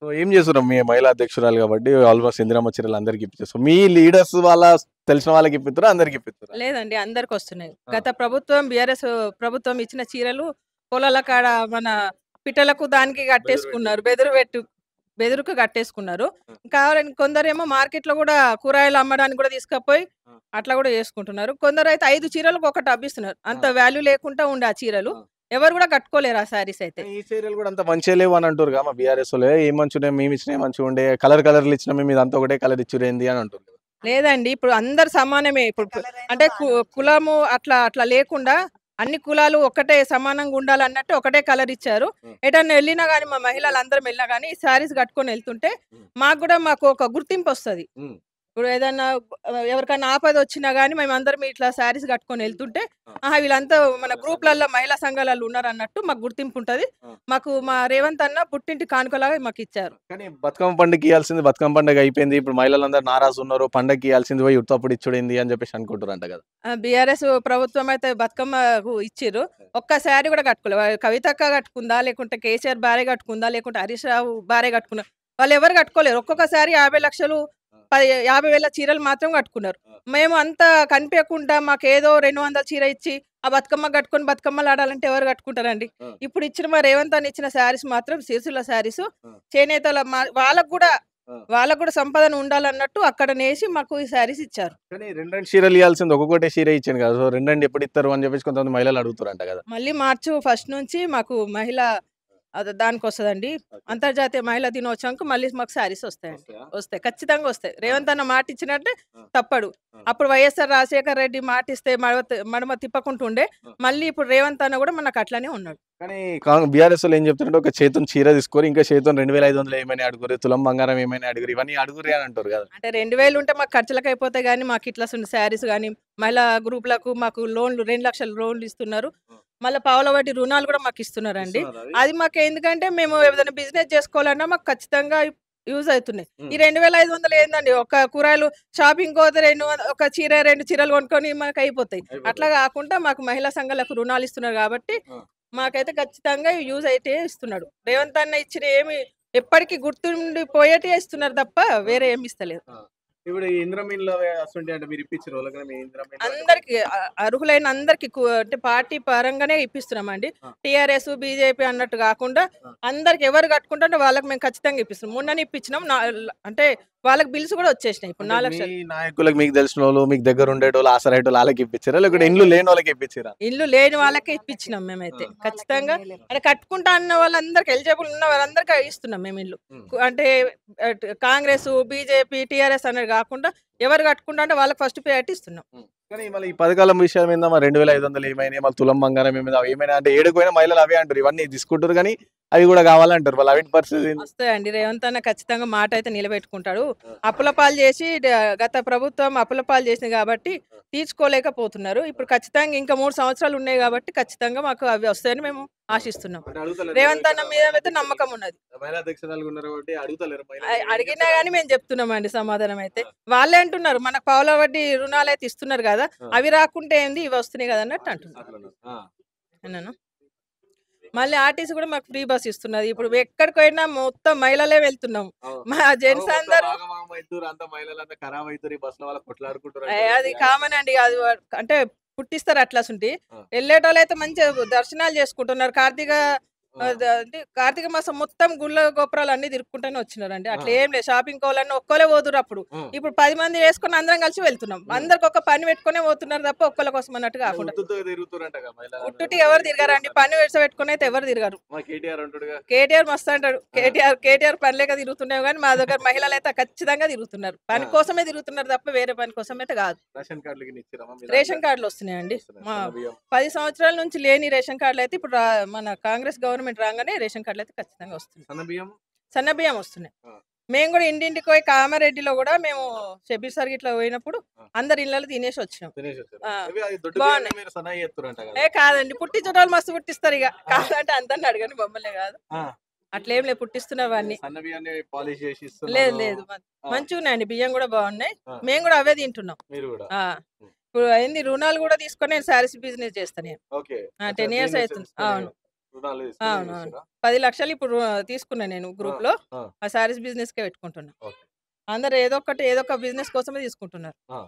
So ఏం చేస్తున్నాం మీ మహిళా అధ్యక్షురాలు కాబట్టి ఆల్మోస్ట్ ఇందిరమ్మ చీరలు అందరికి ఇప్పించేస్తాం. మీ లీడర్స్ వాళ్ళ తెలిసిన వాళ్ళకి ఇప్పిస్తారా అందరికి ఇప్పిస్తారా? లేదండి, అందరికి వస్తున్నాయి. గత ప్రభుత్వం బీఆర్ఎస్ ప్రభుత్వం ఇచ్చిన చీరలు పొలాల కాడ మన పిట్టలకు దానికి కట్టేసుకున్నారు, బెదురుకు కట్టేసుకున్నారు. కావాలని కొందరేమో మార్కెట్లో కూడా కూరగాయలు అమ్మడానికి కూడా తీసుకపోయి అట్లా కూడా చేసుకుంటున్నారు. కొందరు అయితే 5 చీరలకు ఒకటి అబ్బిస్తున్నారు. అంత వాల్యూ లేకుండా ఉండే ఆ చీరలు ఎవరు కూడా కట్టుకోలేరు ఆ శారీస్ అయితే. ఈ చీరలు కూడా అంత మంచిగా లేవు అని అంటారు మా బీఆర్ఎస్ వాళ్ళు. ఏం మంచిగా మేము ఇచ్చినా మంచిగా ఉండే కలర్లు ఇచ్చినా మేము ఇదంతా ఒకటే కలర్ ఇచ్చురేంది అని అంటుంది. లేదండి, ఇప్పుడు అందరు సమానమే. ఇప్పుడు అంటే కులము అట్లా అట్లా లేకుండా అన్ని కులాలు ఒకటే సమానంగా ఉండాలన్నట్టు ఒకటే కలర్ ఇచ్చారు. ఎటన్నా వెళ్ళినా కానీ మా మహిళలు అందరం వెళ్ళినా కానీ శారీస్ కట్టుకొని వెళ్తుంటే మాకు ఒక గుర్తింపు వస్తుంది. ఇప్పుడు ఏదన్నా ఎవరికైనా ఆపద వచ్చినా కానీ మేము అందరం ఇట్లా శారీస్ కట్టుకొని వెళ్తుంటే వీళ్ళంతా మన గ్రూప్లలో మహిళా సంఘాలలో ఉన్నారు అన్నట్టు మాకు గుర్తింపు ఉంటుంది. మాకు మా రేవంత్ అన్న పుట్టింటి కానుకలాగా మాకు ఇచ్చారు. కానీ బతుకమ్మ పండుగ ఇవ్వాల్సింది బతుకమ్మ పండుగ అయిపోయింది. ఇప్పుడు మహిళలందరూ నారాజు ఉన్నారు. పండుగకి ఇవ్వాల్సింది పోయి ఉత్తప్పుడు ఇచ్చుడైంది అని చెప్పేసి అనుకుంటారంట కదా. బీఆర్ఎస్ ప్రభుత్వం అయితే బతుకమ్మకు ఇచ్చిర్రు, ఒక్క శారీ కూడా కట్టుకోలేదు. కవితక్క కట్టుకుందా, లేకుంటే కేసీఆర్ భార్య కట్టుకుందా, లేకుంటే హరీష్ రావు భార్య కట్టుకున్నా, వాళ్ళు ఎవరు కట్టుకోలేరు. ఒక్కొక్క శారీ 50 లక్షలు 50,000 చీరలు మాత్రం కట్టుకున్నారు. మేము అంతా కనిపించకుండా మాకు ఏదో 200 చీర ఇచ్చి ఆ బతుకమ్మ కట్టుకొని బతుకమ్మలు ఆడాలంటే ఎవరు కట్టుకుంటారండి? ఇప్పుడు ఇచ్చిన మా రేవంత్ అని ఇచ్చిన శారీస్ మాత్రం సిరిసిల్ల శారీస్ చేనేతల వాళ్ళకు కూడా సంపాదన ఉండాలన్నట్టు అక్కడ నేసి మాకు ఈ శారీస్ ఇచ్చారు. కానీ 2 చీరలు ఇవ్వాల్సింది ఒక్కొక్కటే చీర ఇచ్చాను కదా. సో 2 ఎప్పుడు ఇస్తారు అని చెప్పేసి కొంతమంది మహిళలు అడుగుతారంట కదా. మళ్ళీ మార్చి 1 నుంచి మాకు దానికి వస్తుందండి. అంతర్జాతీయ మహిళా దినోత్సవంకి మళ్ళీ మాకు శారీస్ వస్తాయి, ఖచ్చితంగా వస్తాయి. రేవంత్ అన్న మాట ఇచ్చినట్టే తప్పడు. అప్పుడు వైఎస్ఆర్ రాజశేఖర్ రెడ్డి మాట ఇస్తే మడమ తిప్పకుంటుండే, మళ్ళీ ఇప్పుడు రేవంత్ అన్న కూడా మనకు అట్లానే ఉన్నాడు. కానీ బీఆర్ఎస్ వాళ్ళు ఏం చెప్తారంటే ఒక చేతుని చీర తీసుకొని ఇంకా చేతుని 2,500 ఏమైనా అడుగురు, తులం బంగారం ఏమైనా అడుగురు, ఇవన్నీ అడుగురు అని అంటారు కదా. అంటే 2,000 ఉంటే మాకు ఖర్చులకు అయిపోతాయి కానీ మాకు ఇట్లా శారీస్ కానీ మహిళా గ్రూపులకు మాకు లోన్లు 2 లక్షల లోన్లు ఇస్తున్నారు. మళ్ళీ పావుల వడ్డీ రుణాలు కూడా మాకు ఇస్తున్నారండి. అది మాకు ఎందుకంటే మేము ఏదైనా బిజినెస్ చేసుకోవాలన్నా మాకు ఖచ్చితంగా యూజ్ అవుతున్నాయి. ఈ 2,500 ఏందండి, ఒక కూరగాయలు షాపింగ్ పోతే ఒక చీర 2 చీరలు కొనుక్కొని మనకు అయిపోతాయి. అట్లా కాకుండా మాకు మహిళా సంఘాలకు రుణాలు ఇస్తున్నారు కాబట్టి మాకైతే ఖచ్చితంగా యూజ్ అయితే ఇస్తున్నాడు. రేవంత్ అన్న ఇచ్చిన ఏమి ఎప్పటికీ గుర్తుండిపోయేటే ఇస్తున్నారు తప్ప వేరే ఏమి ఇస్తలేదు. ఇప్పుడు ఇంద్రమీన్లో అంటే మీరు ఇప్పించారు అందరికి అర్హులైన అందరికి అంటే పార్టీ పరంగానే ఇప్పిస్తున్నామండి. టీఆర్ఎస్ బీజేపీ అన్నట్టు కాకుండా అందరికి ఎవరు కట్టుకుంటే వాళ్ళకి మేము ఖచ్చితంగా ఇప్పిస్తున్నాం. మొన్ననే ఇప్పించినాం. అంటే వాళ్ళకి బిల్స్ కూడా వచ్చేసినాయి. ఇప్పుడు 4 లక్షలు నాయకులకు మీకు తెలిసిన వాళ్ళు మీకు దగ్గర ఉండేటోళ్ళు ఆసరైన వాళ్ళకి ఇప్పించారా, లేకపోతే ఇండ్లు లేని వాళ్ళకి ఇప్పించారా? ఇల్లు లేని వాళ్ళకే ఇప్పించినాం మేమైతే ఖచ్చితంగా. అంటే కట్టుకుంటా అన్న వాళ్ళందరికి ఎలిజిబుల్ ఉన్న వాళ్ళందరికీ ఇస్తున్నాం మేము ఇల్లు. అంటే కాంగ్రెస్ బీజేపీ టీఆర్ఎస్ అనేది కాకుండా ఎవరు కట్టుకుంటా అంటే వాళ్ళకి ఫస్ట్ ప్రయారిటీ ఇస్తున్నాం. కానీ మళ్ళీ ఈ పథకాల విషయం మీద 2,500 ఏమైనా మళ్ళీ తులం బంగారం ఏమైనా అంటే ఏడుకోయినా మహిళలు అవే అంటారు. ఇవన్నీ తీసుకుంటారు కానీ అవి కూడా కావాలంటారు. వాళ్ళు అవి పరిస్థితి వస్తాయండి. రేవంత్ అన్న ఖచ్చితంగా మాట అయితే నిలబెట్టుకుంటాడు. అప్పుల పాలు చేసి గత ప్రభుత్వం అప్పుల పాలు చేసింది కాబట్టి తీర్చుకోలేకపోతున్నారు. ఇప్పుడు ఖచ్చితంగా ఇంకా 3 సంవత్సరాలు ఉన్నాయి కాబట్టి ఖచ్చితంగా మాకు అవి వస్తాయని మేము ఆశిస్తున్నాం. రేవంత్ అన్న మీద అయితే నమ్మకం ఉన్నది. అడిగినా గానీ మేము చెప్తున్నామండి సమాధానం అయితే. వాళ్ళే అంటున్నారు మనకు పావుల వడ్డీ రుణాలు అయితే ఇస్తున్నారు కదా, అవి రాకుంటే ఏంది ఇవి వస్తున్నాయి కదా అన్నట్టు అంటున్నారు. మళ్ళీ ఆర్టీసీ కూడా మాకు ఫ్రీ బస్ ఇస్తున్నది. ఇప్పుడు ఎక్కడికి పోయినా మొత్తం మహిళలే వెళ్తున్నాం. మా జెంట్స్ అందరూ అది కామన్ అండి. అది అంటే పుట్టిస్తారు అట్లా వెళ్ళేటోళ్ళు అయితే మంచిగా దర్శనాలు చేసుకుంటున్నారు. కార్తీక మాసం మొత్తం గుళ్ళ గోపురాలు అన్ని తిరుక్కుంటూనే వచ్చినారండి. అట్లా ఏం లేదు. షాపింగ్ పోవాలన్నా ఒక్కలే పోదురు. అప్పుడు ఇప్పుడు 10 మంది వేసుకుని అందరం కలిసి వెళ్తున్నాం. అందరికి ఒక పని పెట్టుకునే పోతున్నారు తప్ప ఒక్కల కోసం అన్నట్టు కాకుండా. ఉట్టుటి ఎవరు తిరగారండి, పని పెట్టుకుని అయితే ఎవరు తిరగారు. కేటీఆర్ మస్తు అంటాడు. కేటీఆర్ పని లేక తిరుగుతున్నావు కానీ మా దగ్గర మహిళలు అయితే ఖచ్చితంగా తిరుగుతున్నారు. పని కోసమే తిరుగుతున్నారు తప్ప వేరే పని కోసం అయితే కాదు. రేషన్ కార్డులు వస్తున్నాయండి. 10 సంవత్సరాల నుంచి లేని రేషన్ కార్డులు అయితే ఇప్పుడు మన కాంగ్రెస్ గవర్నమెంట్ రాగానే రేషన్ కార్డులు అయితే ఖచ్చితంగా వస్తున్నాయి. సన్న బియ్యం వస్తున్నాయి. మేము కూడా ఇంటింటికి పోయి కామారెడ్డిలో కూడా మేము షబీర్ సార్ ఇట్లా పోయినప్పుడు అందరి ఇళ్ళలో తినేసి వచ్చినాం. బాగున్నాయి. కాదండి, పుట్టించడం మస్తు పుట్టిస్తారు. ఇక కాదంటే అంతా అడగండి, మమ్మల్ని కాదు. అట్లేం లేదు, పుట్టిస్తున్నారు అన్ని. లేదు మంచిగా ఉన్నాయండి. బియ్యం కూడా బాగున్నాయి. మేము కూడా అవే తింటున్నాం. ఇప్పుడు అయింది రుణాలు కూడా తీసుకొని నేను శారీస్ బిజినెస్ చేస్తాను. 10 years అవుతుంది. అవును. రుణాలు అవును, అవును. 10 లక్షలు ఇప్పుడు తీసుకున్నా నేను గ్రూప్‌లో. ఆ, ఆ శారీస్ బిజినెస్‌కే పెట్టుకుంటున్నా. ఓకే. అందరూ ఏదో ఒక బిజినెస్ కోసమే తీసుకుంటున్నారు. ఆ.